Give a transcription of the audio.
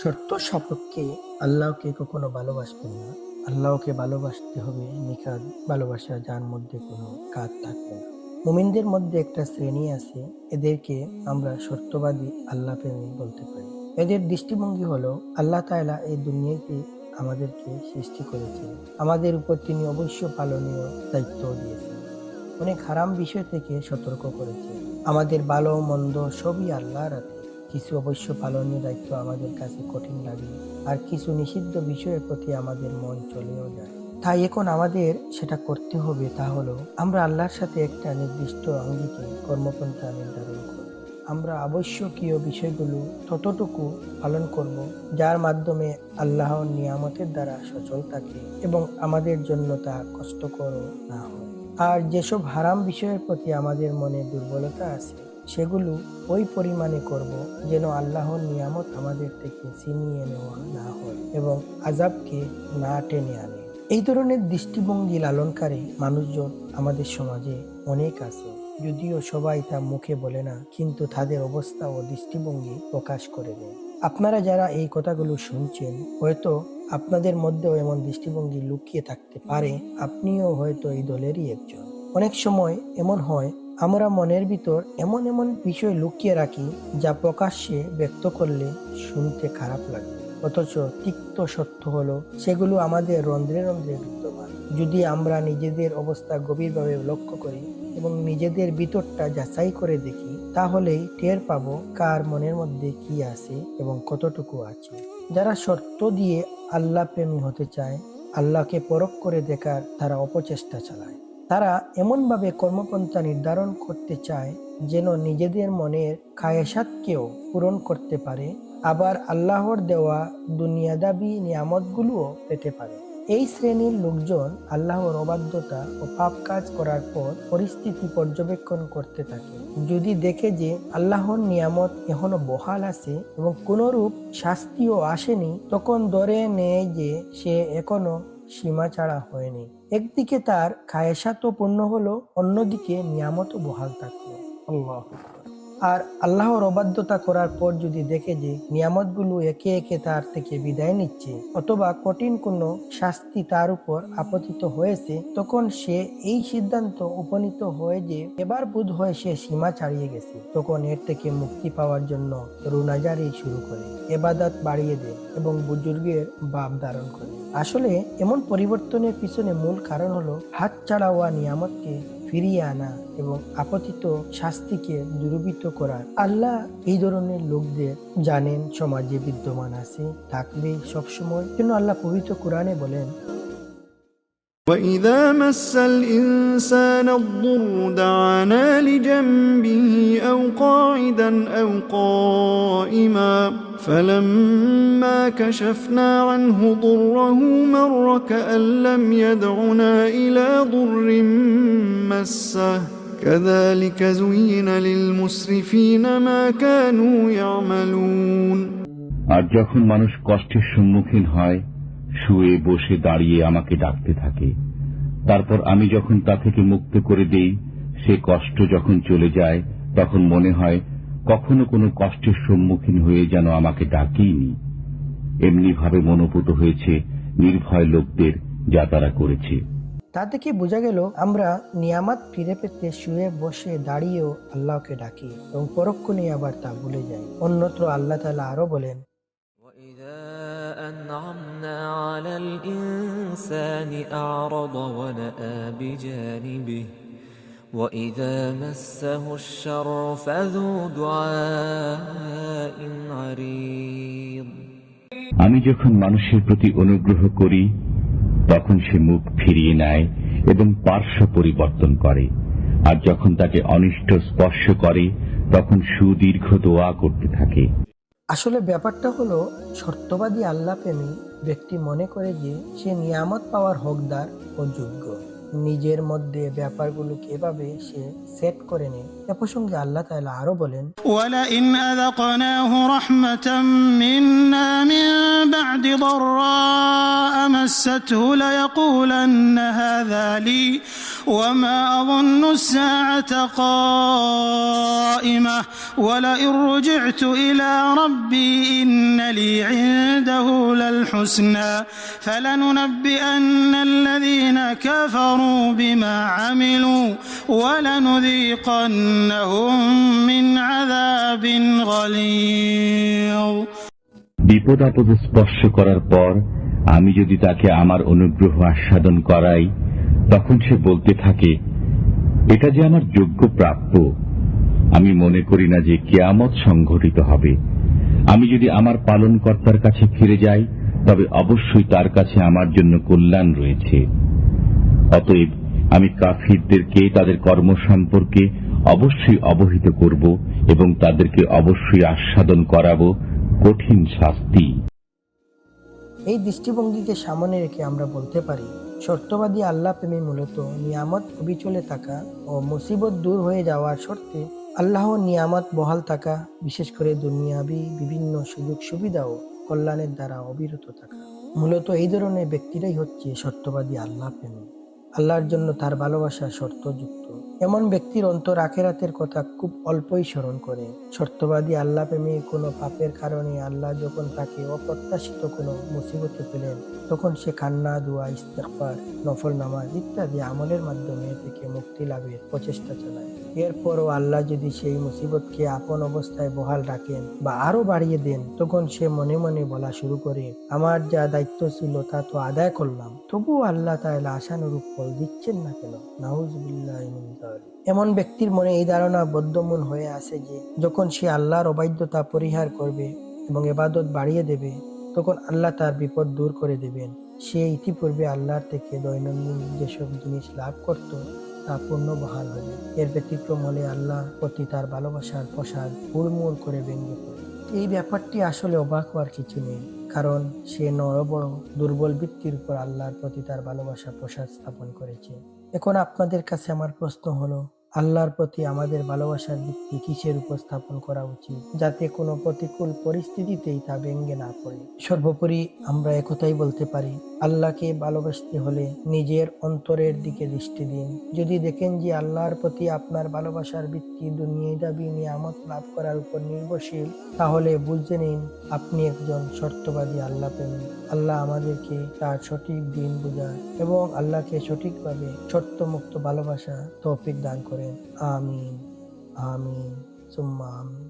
শর্ত সাপেক্ষে আল্লাহকে কখনো ভালোবাসবেন না। আল্লাহকে ভালোবাসতে হবে নিখাদ ভালোবাসা, যার মধ্যে কোনো কাজ থাকবে না। মুমিনদের মধ্যে একটা শ্রেণী আছে, এদেরকে আমরা সত্যবাদী আল্লাহ প্রেমী বলতে পারি। এদের দৃষ্টিভঙ্গি হলো, আল্লাহ তাআলা এই দুনিয়াকে আমাদেরকে সৃষ্টি করেছেন, আমাদের উপর তিনি অবশ্য পালনীয় দায়িত্ব দিয়েছেন, অনেক হারাম বিষয় থেকে সতর্ক করেছেন। আমাদের ভালো মন্দ সবই আল্লাহর হাতে। কিছু অবশ্য পালনীয় দায়িত্ব আমাদের কাছে কঠিন লাগে, আর কিছু নিষিদ্ধ বিষয়ের প্রতি আমাদের মন চলেও যায়। তাই এখন আমাদের সেটা করতে হবে, তা হলো আমরা আল্লাহর সাথে একটা নির্দিষ্ট আঙ্গিকে কর্মপন্থা নির্ধারণ করব। আমরা আবশ্যকীয় বিষয়গুলো ততটুকু পালন করব, যার মাধ্যমে আল্লাহর নিয়ামতের দ্বারা সচল থাকে এবং আমাদের জন্য তা কষ্টকর না হয়। আর যেসব হারাম বিষয়ের প্রতি আমাদের মনে দুর্বলতা আছে, সেগুলো ওই পরিমাণে করব যেন আল্লাহর নিয়ামত আমাদের থেকে ছিনিয়ে নেওয়া না হয় এবং আযাবকে না টেনে আনে। এই ধরনের দৃষ্টিভঙ্গি লালনকারী মানুষজন আমাদের সমাজে অনেক আছে, যদিও সবাই তা মুখে বলে না, কিন্তু তাদের অবস্থা ও দৃষ্টিভঙ্গি প্রকাশ করে দেয়। আপনারা যারা এই কথাগুলো শুনছেন, হয়তো আপনাদের মধ্যেও এমন দৃষ্টিভঙ্গি লুকিয়ে থাকতে পারে। আপনিও হয়তো এই দলেরই একজন। অনেক সময় এমন হয়, আমরা মনের ভিতর এমন এমন বিষয় লুকিয়ে রাখি, যা প্রকাশ্যে ব্যক্ত করলে শুনতে খারাপ লাগবে, অথচ তিক্ত সত্য হলো সেগুলো আমাদের রন্ধ্রে রন্ধ্রে বিদ্যমান। যদি আমরা নিজেদের অবস্থা গভীরভাবে লক্ষ্য করি এবং নিজেদের ভিতরটা যাচাই করে দেখি, তাহলেই টের পাবো কার মনের মধ্যে কি আছে এবং কতটুকু আছে। যারা শর্ত দিয়ে আল্লাহ প্রেমী হতে চায়, আল্লাহকে পরখ করে দেখার তারা অপচেষ্টা চালায়। তারা এমনভাবে কর্মপন্থা নির্ধারণ করতে চায় যেন নিজেদের মনের খায়েশাতকেও পূরণ করতে পারে, আবার আল্লাহর দেওয়া দুনিয়াদাবি নিয়ামতগুলোও পেতে পারে। এই শ্রেণীর লোকজন আল্লাহর অবাধ্যতা ও পাপ কাজ করার পর পরিস্থিতি পর্যবেক্ষণ করতে থাকে। যদি দেখে যে আল্লাহর নিয়ামত এখনো বহাল আছে এবং কোনরূপ শাস্তিও আসেনি, তখন ধরে নেয় যে সে এখনো সীমা ছাড়া হয়নি। একদিকে তার খায়েশাতও পূর্ণ হলো, অন্যদিকে নিয়ামতও বহাল থাকলো। আল্লাহু আকবার। আর আল্লাহর অবাধ্যতা করার পর যদি দেখে যে নিয়ামতগুলো একে একে তার থেকে বিদায় নিচ্ছে, অথবা কঠিন কোনো শাস্তি তার উপর আপতিত হয়েছে, তখন সে এই সিদ্ধান্ত উপনীত হয় যে এবার বোধ হয় সে সীমা ছাড়িয়ে গেছে। তখন এর থেকে মুক্তি পাওয়ার জন্য রুনাজারি শুরু করে, ইবাদত বাড়িয়ে দেয় এবং বুজুর্গের ভাব ধারণ করে। আসলে এমন পরিবর্তনের পিছনে মূল কারণ হলো হাত ছাড়া হওয়া নিয়ামতকে ফিরিয়ে আনা এবং আপতিত শাস্তিকে দূরীভূত করা। আল্লাহ এই ধরনের লোকদের জানেন, সমাজে বিদ্যমান আছে, থাকবে সবসময়। কিন্তু আল্লাহ পবিত্র কোরআনে বলেন, وَإِذَا مَسَّ الْإِنسَانَ الضُّرُّ دَعَانَا لِجَنبِهِ أَوْ قَاعِدًا أَوْ قَائِمًا فَلَمَّا كَشَفْنَا عَنْهُ ضُرَّهُ مَرَّ كَأَن لَّمْ يَدْعُنَا إِلَى ضُرٍّ مَّسَّهُ كَذَلِكَ زُيِّنَ لِلْمُسْرِفِينَ مَا كَانُوا يَعْمَلُونَ। আর যখন মানুষ কষ্টের সম্মুখীন হয়, শুয়ে বসে দাঁড়িয়ে আমাকে ডাকতে থাকে। তারপর আমি যখন তা থেকে মুক্ত করে দেই, সে কষ্ট যখন চলে যায়, তখন মনে হয় কখনো কোনো কষ্টের সম্মুখীন হয়ে যেন আমাকে ডাকেইনি। এমনি ভাবে মনোপুত হয়েছে নির্ভয় লোকদের যা তারা করেছে। তা থেকে বোঝা গেল আমরা নিয়ামত ফিরে পেতে শুয়ে বসে দাঁড়িয়েও আল্লাহকে ডাকি এবং পরক্ষণে আবার তা ভুলে যাই। অন্যত্র আল্লাহ তাআলা আরো বলেন, وَإِذَا أَنْعَمْنَا عَلَى الْإِنسَانِ أَعْرَضَ وَنَأَىٰ بِجَانِبِهِ وَإِذَا مَسَّهُ الشَّرُّ فَذُو دُعَاءٍ عَرِيضٍ। আমি যখন মানুষের প্রতি অনুগ্রহ করি, তখন সে মুখ ফিরিয়ে নেয় এবং পার্শ্ব পরিবর্তন করে, আর যখন তাকে অনিষ্ট স্পর্শ করে, তখন সুদীর্ঘ দোয়া করতে থাকে। আসলে ব্যাপারটা হলো, শর্তবাদী আল্লাহ প্রেমী ব্যক্তি মনে করে যে সে নিয়ামত পাওয়ার হকদার ও যোগ্য। নিজের মধ্যে ব্যাপারগুলোকে এভাবে সে সেট করে নেয়। এ প্রসঙ্গে আল্লাহ তাআলা আরো বলেন, وَلَئِنْ أَذَقْنَاهُ رَحْمَةً مِنَّا مِنْ بَعْدِ ضَرَّاءَ مَسَّتْهُ لَيَقُولَنَّ هَذَا لِي وما أظن الساعة قائمة ولئن رجعت إلى ربي إن لي عنده للحسنى فلننبئن الذين كفروا بما عملوا ولنذيقنهم من عذاب غليظ। বিপদ আপদ স্পর্শ করার পর আমি যদি তাকে আমার অনুগ্রহ আস্বাদন করাই, তখন সে বলতে থাকে, এটা যে আমার যোগ্য প্রাপ্য। আমি মনে করি না যে কিয়ামত সংঘটিত হবে। আমি যদি আমার পালনকর্তার কাছে ফিরে যাই, তবে অবশ্যই তার কাছে আমার জন্য কল্যাণ রয়েছে। অতএব আমি কাফিরদেরকে তাদের কর্ম সম্পর্কে অবশ্যই অবহিত করব এবং তাদেরকে অবশ্যই আস্বাদন করাবো কঠিন শাস্তি। এই দৃষ্টিভঙ্গিকে সামনে রেখে আমরা বলতে পারি, শর্তবাদী আল্লাহ প্রেমী মূলত নিয়ামত অবিচলে থাকা ও মুসিবত দূর হয়ে যাওয়ার শর্তে আল্লাহর নিয়ামত বহাল থাকা, বিশেষ করে দুনিয়াবি বিভিন্ন সুযোগ সুবিধা ও কল্যাণের দ্বারা অবিরত থাকা। মূলত এই ধরনের ব্যক্তিরাই হচ্ছে শর্তবাদী আল্লাহ প্রেমী। আল্লাহর জন্য তার ভালোবাসা শর্তযুক্ত। এমন ব্যক্তির অন্তর আখিরাতের কথা খুব অল্পই স্মরণ করে। শর্তবাদী আল্লাহ প্রেমী কোনো পাপের কারণে আল্লাহ যখন তাকে অপ্রত্যাশিত কোনো মুসিবতে পেলেন, তখন সে কান্না, দোয়া, ইস্তেগফার, নফল নামাজ ইত্যাদি আমলের মাধ্যমে থেকে মুক্তি লাভের প্রচেষ্টা চালায়। এরপরও আল্লাহ যদি সেই মুসিবতকে আপন অবস্থায় বহাল রাখেন বা আরো বাড়িয়ে দেন, তখন সে মনে মনে বলা শুরু করে, আমার যা দায়িত্ব ছিল তা তো আদায় করলাম, তবুও আল্লাহ তাআলা আশানুরূপ ফল দিচ্ছেন না কেন? নাউযুবিল্লাহি মিন যালিক। এমন ব্যক্তির মনে এই ধারণা বদ্ধমূল হয়ে আছে যে যখন সে আল্লাহর অবাধ্যতা পরিহার করবে এবং ইবাদত বাড়িয়ে দেবে, তখন আল্লাহ তার বিপদ দূর করে দেবেন। সে ইতিপূর্বে আল্লাহর থেকে দৈনন্দিন যেসব জিনিস লাভ করত তা পূর্ণ বহাল হবে। এর ব্যতিক্রম হলে আল্লাহ প্রতি তার ভালোবাসার প্রসাদ হুড়মুড় করে ভেঙে পড়ে। এই ব্যাপারটি আসলে অবাক হওয়ার কিছু নেই, কারণ সে বড় দুর্বল ভিত্তির উপর আল্লাহর প্রতি তার ভালোবাসা প্রসাদ স্থাপন করেছে। এখন আপনাদের কাছে আমার প্রশ্ন হলো, আল্লাহর প্রতি আমাদের ভালোবাসার ভিত্তি কিসের উপর স্থাপন করা উচিত, যাতে কোনো প্রতিকূল পরিস্থিতিতেই তা ভেঙে না পড়ে? সর্বোপরি আমরা একথাই বলতে পারি, আল্লাহকে ভালোবাসতে হলে নিজের অন্তরের দিকে দৃষ্টি দিন। যদি দেখেন যে আল্লাহর প্রতি আপনার ভালোবাসার ভিত্তি দুনিয়াবি নিয়ামত লাভ করার উপর নির্ভরশীল, তাহলে বুঝে নিন আপনি একজন শর্তবাদী আল্লাহ প্রেমী। আল্লাহ আমাদেরকে তার সঠিক দিন বোঝার এবং আল্লাহকে সঠিকভাবে শর্তমুক্ত ভালোবাসা তৌফিক দান করেন। আমিন, আমিন, সুম্মা আমিন।